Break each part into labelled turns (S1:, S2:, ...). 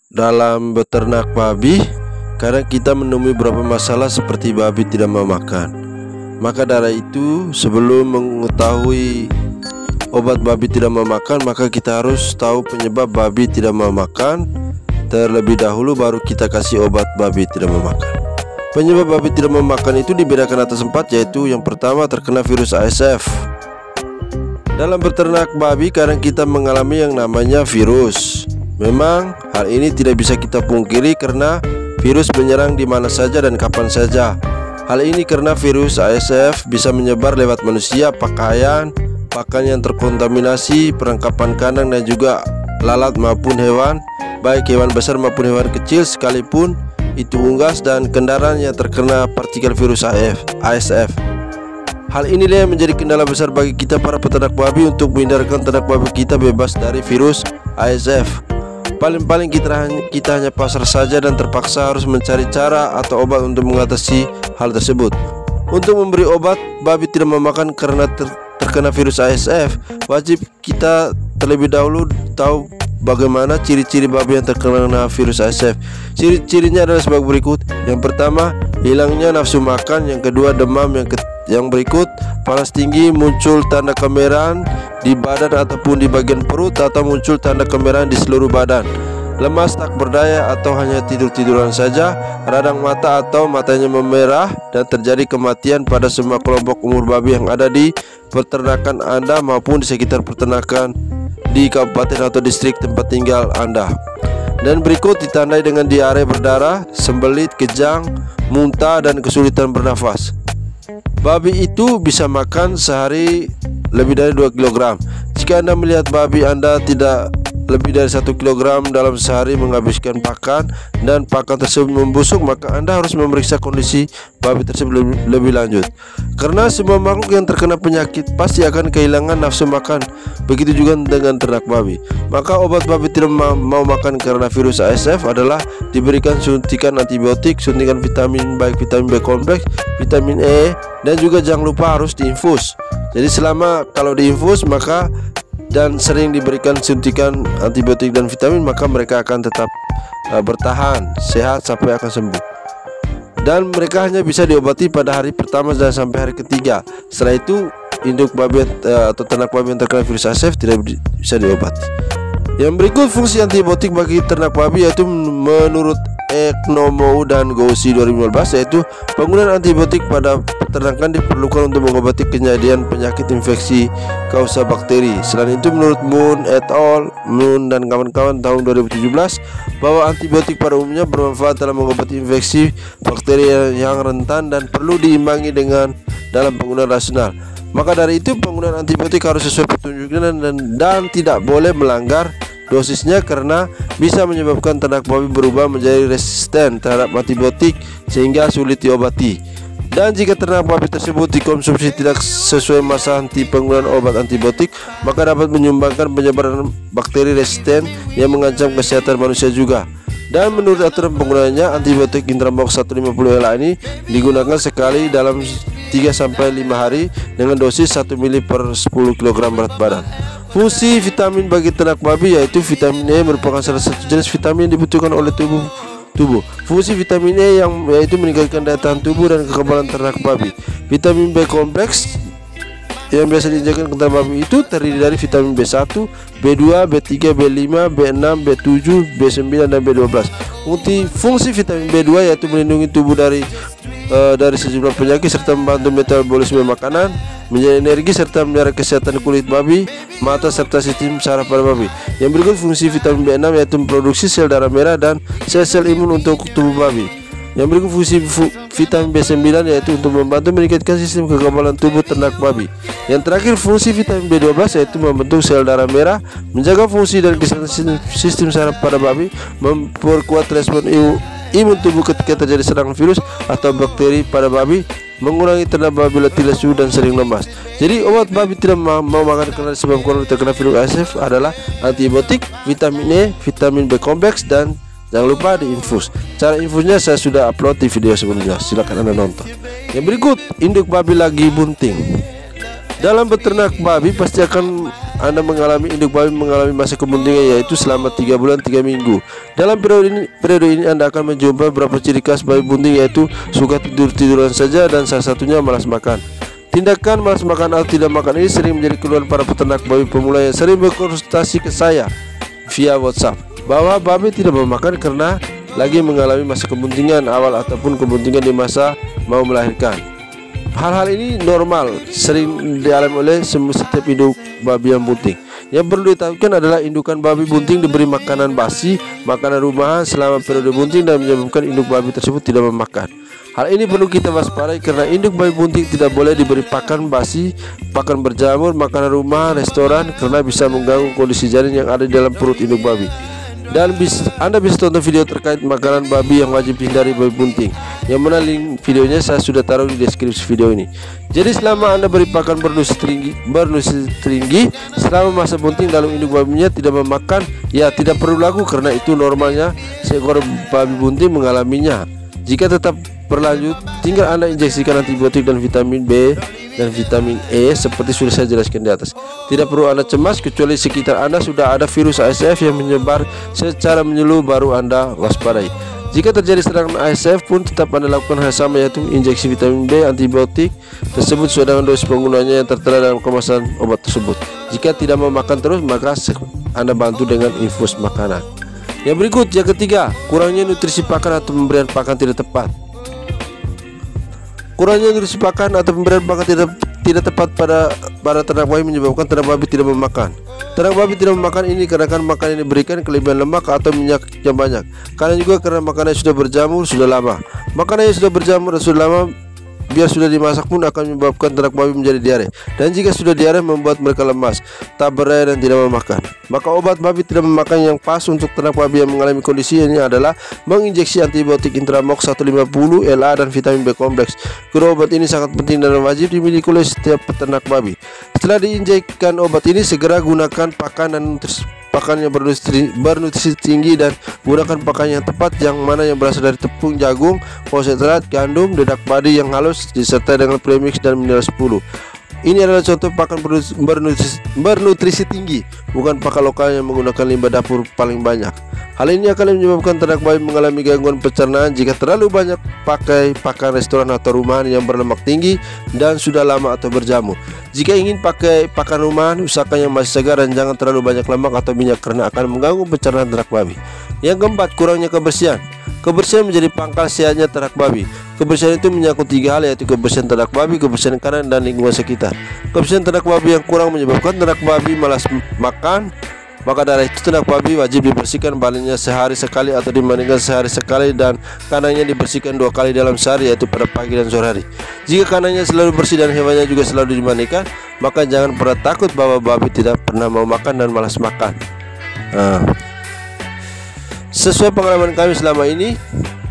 S1: dalam beternak babi, karena kita menemui beberapa masalah seperti babi tidak mau makan. Maka dari itu, sebelum mengetahui obat babi tidak mau makan, maka kita harus tahu penyebab babi tidak mau makan terlebih dahulu, baru kita kasih obat babi tidak mau makan. Penyebab babi tidak mau makan itu dibedakan atas 4, yaitu yang pertama terkena virus ASF. Dalam beternak babi kadang kita mengalami yang namanya virus. Memang hal ini tidak bisa kita pungkiri karena virus menyerang di mana saja dan kapan saja. Hal ini karena virus ASF bisa menyebar lewat manusia, pakaian yang terkontaminasi, perlengkapan kandang dan juga lalat maupun hewan, baik hewan besar maupun hewan kecil, sekalipun itu unggas dan kendaraan yang terkena partikel virus ASF. Hal inilah yang menjadi kendala besar bagi kita para peternak babi untuk menghindarkan ternak babi kita bebas dari virus ASF. Paling-paling kita hanya pasrah saja dan terpaksa harus mencari cara atau obat untuk mengatasi hal tersebut. Untuk memberi obat babi tidak mau makan karena terkena virus ASF, wajib kita terlebih dahulu tahu bagaimana ciri-ciri babi yang terkena virus ASF. Ciri-cirinya adalah sebagai berikut. Yang pertama, hilangnya nafsu makan. Yang kedua, demam. Yang berikut, panas tinggi, muncul tanda kemerahan di badan ataupun di bagian perut, atau muncul tanda kemerahan di seluruh badan, lemas, tak berdaya atau hanya tidur-tiduran saja, radang mata atau matanya memerah, dan terjadi kematian pada semua kelompok umur babi yang ada di peternakan Anda maupun di sekitar peternakan di kabupaten atau distrik tempat tinggal Anda. Dan berikut ditandai dengan diare berdarah, sembelit, kejang, muntah, dan kesulitan bernafas. Babi itu bisa makan sehari lebih dari 2 kg. Jika Anda melihat babi Anda tidak lebih dari 1 kg dalam sehari menghabiskan pakan dan pakan tersebut membusuk, maka Anda harus memeriksa kondisi babi tersebut lebih lanjut. Karena semua makhluk yang terkena penyakit pasti akan kehilangan nafsu makan. Begitu juga dengan ternak babi. Maka obat babi tidak mau makan karena virus ASF adalah diberikan suntikan antibiotik, suntikan vitamin, baik vitamin B kompleks, vitamin E, dan juga jangan lupa harus diinfus. Jadi selama kalau diinfus maka dan sering diberikan suntikan antibiotik dan vitamin, maka mereka akan tetap bertahan sehat sampai akan sembuh. Dan mereka hanya bisa diobati pada hari pertama dan sampai hari ketiga. Setelah itu induk babi atau ternak babi yang terkena virus ASF tidak bisa diobati. Yang berikut fungsi antibiotik bagi ternak babi, yaitu menurut Eknomou dan Gousi 2015, yaitu penggunaan antibiotik pada peternakan diperlukan untuk mengobati kejadian penyakit infeksi kausa bakteri. Selain itu, menurut Moon et al. Moon dan kawan-kawan tahun 2017, bahwa antibiotik pada umumnya bermanfaat dalam mengobati infeksi bakteri yang rentan dan perlu diimbangi dengan dalam penggunaan rasional. Maka dari itu penggunaan antibiotik harus sesuai petunjuknya dan tidak boleh melanggar dosisnya, karena bisa menyebabkan ternak babi berubah menjadi resisten terhadap antibiotik sehingga sulit diobati. Dan jika ternak babi tersebut dikonsumsi tidak sesuai masa penggunaan obat antibiotik, maka dapat menyumbangkan penyebaran bakteri resisten yang mengancam kesehatan manusia juga. Dan menurut aturan penggunaannya, antibiotik Intramox 150 LA ini digunakan sekali dalam 3-5 hari dengan dosis 1 ml per 10 kg berat badan. Fungsi vitamin bagi ternak babi, yaitu vitamin E merupakan salah satu jenis vitamin yang dibutuhkan oleh tubuh. Fungsi vitamin E yaitu meningkatkan daya tahan tubuh dan kekebalan ternak babi. Vitamin B kompleks yang biasa diinjekkan ke ternak babi itu terdiri dari vitamin B1, B2, B3, B5, B6, B7, B9 dan B12. Fungsi vitamin B2 yaitu melindungi tubuh dari sejumlah penyakit serta membantu metabolisme makanan, menjadi energi serta memelihara kesehatan kulit babi, mata serta sistem saraf pada babi. Yang berikut fungsi vitamin B6 yaitu memproduksi sel darah merah dan sel-sel imun untuk tubuh babi. Yang berikut fungsi vitamin B9 yaitu untuk membantu meningkatkan sistem kekebalan tubuh ternak babi. Yang terakhir fungsi vitamin B12 yaitu membentuk sel darah merah, menjaga fungsi dan kesehatan sistem saraf pada babi, memperkuat respon imun tubuh ketika terjadi serangan virus atau bakteri pada babi, mengurangi ternak babi letih, lesu, dan sering lemas. Jadi obat babi tidak mau makan karena disebabkan terkena virus ASF adalah antibiotik, vitamin E, vitamin B kompleks, dan jangan lupa diinfus. Cara infusnya saya sudah upload di video sebelumnya, silakan Anda nonton. Yang berikut, induk babi lagi bunting. Dalam beternak babi pasti akan Anda mengalami induk babi mengalami masa kebuntingan, yaitu selama 3 bulan 3 minggu. Dalam periode ini Anda akan menjumpai beberapa ciri khas babi bunting, yaitu suka tiduran saja dan salah satunya malas makan. Tindakan malas makan atau tidak makan ini sering menjadi keluhan para peternak babi pemula yang sering berkonsultasi ke saya via WhatsApp bahwa babi tidak mau makan karena lagi mengalami masa kebuntingan awal ataupun kebuntingan di masa mau melahirkan. Hal-hal ini normal, sering dialami oleh setiap induk babi yang bunting. Yang perlu diketahui adalah indukan babi bunting diberi makanan basi, makanan rumahan selama periode bunting dan menyebabkan induk babi tersebut tidak memakan. Hal ini perlu kita waspadai karena induk babi bunting tidak boleh diberi pakan basi, pakan berjamur, makanan rumahan, restoran karena bisa mengganggu kondisi janin yang ada di dalam perut induk babi. Dan Anda bisa tonton video terkait makanan babi yang wajib dihindari babi bunting, yang mana link videonya saya sudah taruh di deskripsi video ini. Jadi selama Anda beri pakan bernutrisi tinggi selama masa bunting lalu induk babinya tidak memakan, ya tidak perlu laku karena itu normalnya seekor babi bunting mengalaminya. Jika tetap berlanjut, tinggal Anda injeksikan antibiotik dan vitamin B dan vitamin E seperti sudah saya jelaskan di atas. Tidak perlu Anda cemas kecuali sekitar Anda sudah ada virus ASF yang menyebar secara menyeluruh, baru Anda waspadai. Jika terjadi serangan ASF pun tetap Anda lakukan hal sama, yaitu injeksi vitamin B, antibiotik tersebut sesuai dengan dosis penggunaannya yang tertera dalam kemasan obat tersebut. Jika tidak mau makan terus, maka Anda bantu dengan infus makanan. Yang berikut, yang ketiga, kurangnya nutrisi pakan atau pemberian pakan tidak tepat. Kurangnya nutrisi pakan atau pemberian pakan tidak tepat pada ternak babi menyebabkan ternak babi tidak memakan. Ternak babi tidak memakan ini karena makanan yang diberikan kelebihan lemak atau minyak yang banyak. Karena juga karena makanan sudah berjamur sudah lama. Makanan yang sudah berjamur dan sudah lama, biar sudah dimasak pun akan menyebabkan ternak babi menjadi diare. Dan jika sudah diare membuat mereka lemas, tak berdaya dan tidak memakan. Maka obat babi tidak memakan yang pas untuk ternak babi yang mengalami kondisi ini adalah menginjeksi antibiotik Intramox 150 LA dan vitamin B kompleks. Kedua obat ini sangat penting dan wajib dimiliki oleh setiap peternak babi. Setelah diinjekkan obat ini, segera gunakan pakan dan pakan yang bernutrisi tinggi dan gunakan pakan yang tepat, yang mana yang berasal dari tepung jagung, konsentrat, gandum, dedak padi yang halus disertai dengan premix dan mineral 10. Ini adalah contoh pakan bernutrisi tinggi, bukan pakan lokal yang menggunakan limbah dapur paling banyak. Hal ini akan menyebabkan ternak babi mengalami gangguan pencernaan jika terlalu banyak pakai pakan restoran atau rumahan yang berlemak tinggi dan sudah lama atau berjamur. Jika ingin pakai pakan rumahan, usahakan yang masih segar dan jangan terlalu banyak lemak atau minyak karena akan mengganggu pencernaan ternak babi. Yang keempat, kurangnya kebersihan. Kebersihan menjadi pangkal sehatnya ternak babi. Kebersihan itu menyangkut 3 hal, yaitu kebersihan ternak babi, kebersihan kandang, dan lingkungan sekitar. Kebersihan ternak babi yang kurang menyebabkan ternak babi malas makan. Maka dari itu ternak babi wajib dibersihkan balinnya sehari sekali atau dimandikan sehari sekali, dan kandangnya dibersihkan 2 kali dalam sehari, yaitu pada pagi dan sore hari. Jika kandangnya selalu bersih dan hewannya juga selalu dimandikan, maka jangan pernah takut bahwa babi tidak pernah mau makan dan malas makan. Sesuai pengalaman kami selama ini,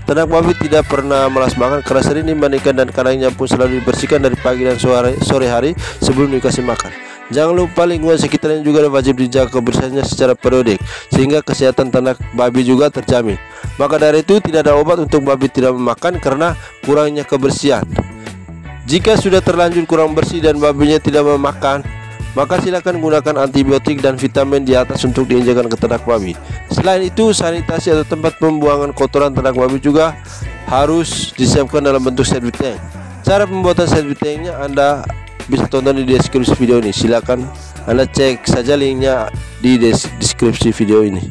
S1: ternak babi tidak pernah malas makan karena sering dimandikan dan kandangnya pun selalu dibersihkan dari pagi dan sore hari sebelum dikasih makan. Jangan lupa lingkungan sekitarnya juga wajib dijaga kebersihannya secara periodik sehingga kesehatan ternak babi juga terjamin. Maka dari itu tidak ada obat untuk babi tidak memakan karena kurangnya kebersihan. Jika sudah terlanjur kurang bersih dan babinya tidak memakan, maka silakan gunakan antibiotik dan vitamin di atas untuk diinjekkan ke ternak babi. Selain itu, sanitasi atau tempat pembuangan kotoran ternak babi juga harus disiapkan dalam bentuk service tank. Cara pembuatan service tanknya Anda bisa tonton di deskripsi video ini. Silakan Anda cek saja linknya di deskripsi video ini.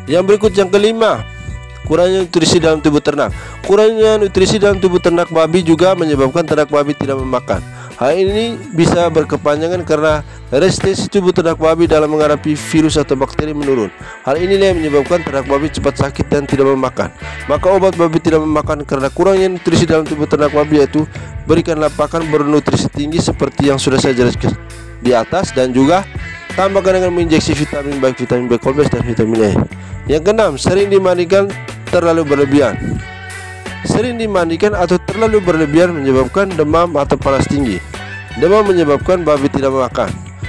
S1: Yang berikut, yang kelima, kurangnya nutrisi dalam tubuh ternak. Kurangnya nutrisi dalam tubuh ternak babi juga menyebabkan ternak babi tidak memakan. Hal ini bisa berkepanjangan karena resistensi tubuh ternak babi dalam menghadapi virus atau bakteri menurun. Hal inilah yang menyebabkan ternak babi cepat sakit dan tidak memakan. Maka obat babi tidak memakan karena kurangnya nutrisi dalam tubuh ternak babi, yaitu berikanlah pakan bernutrisi tinggi seperti yang sudah saya jelaskan di atas, dan juga tambahkan dengan menginjeksi vitamin, baik vitamin B kompleks dan vitamin E. Yang keenam, sering dimandikan terlalu berlebihan. Sering dimandikan atau terlalu berlebihan menyebabkan demam atau panas tinggi. Demam menyebabkan babi tidak makan,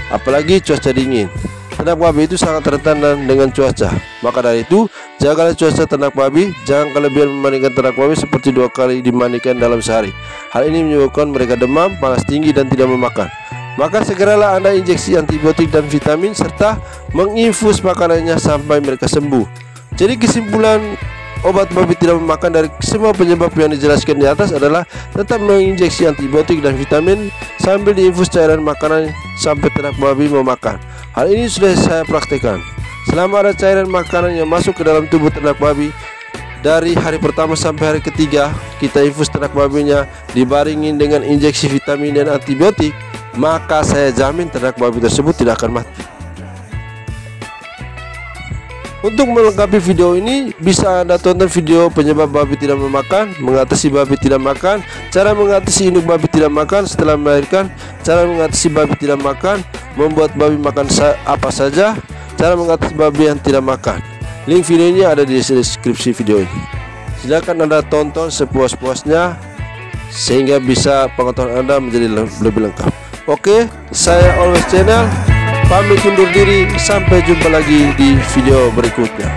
S1: apalagi cuaca dingin. Ternak babi itu sangat rentan dengan cuaca. Maka dari itu, jagalah cuaca ternak babi. Jangan kelebihan memandikan ternak babi seperti 2 kali dimandikan dalam sehari. Hal ini menyebabkan mereka demam, panas tinggi, dan tidak memakan. maka segeralah Anda injeksi antibiotik dan vitamin serta menginfus makanannya sampai mereka sembuh. Jadi kesimpulan obat babi tidak memakan dari semua penyebab yang dijelaskan di atas adalah tetap menginjeksi antibiotik dan vitamin sambil diinfus cairan makanan sampai ternak babi mau makan. Hal ini sudah saya praktekkan. Selama ada cairan makanan yang masuk ke dalam tubuh ternak babi, dari hari pertama sampai hari ketiga kita infus ternak babinya dibaringin dengan injeksi vitamin dan antibiotik, maka saya jamin ternak babi tersebut tidak akan mati. Untuk melengkapi video ini bisa Anda tonton video penyebab babi tidak memakan, mengatasi babi tidak makan, cara mengatasi induk babi tidak makan setelah melahirkan, cara mengatasi babi tidak makan, membuat babi makan apa saja, cara mengatasi babi yang tidak makan. Link videonya ada di deskripsi video ini. Silakan Anda tonton sepuas-puasnya sehingga bisa pengetahuan Anda menjadi lebih lengkap. Oke, saya Always Channel pamit undur diri, sampai jumpa lagi di video berikutnya.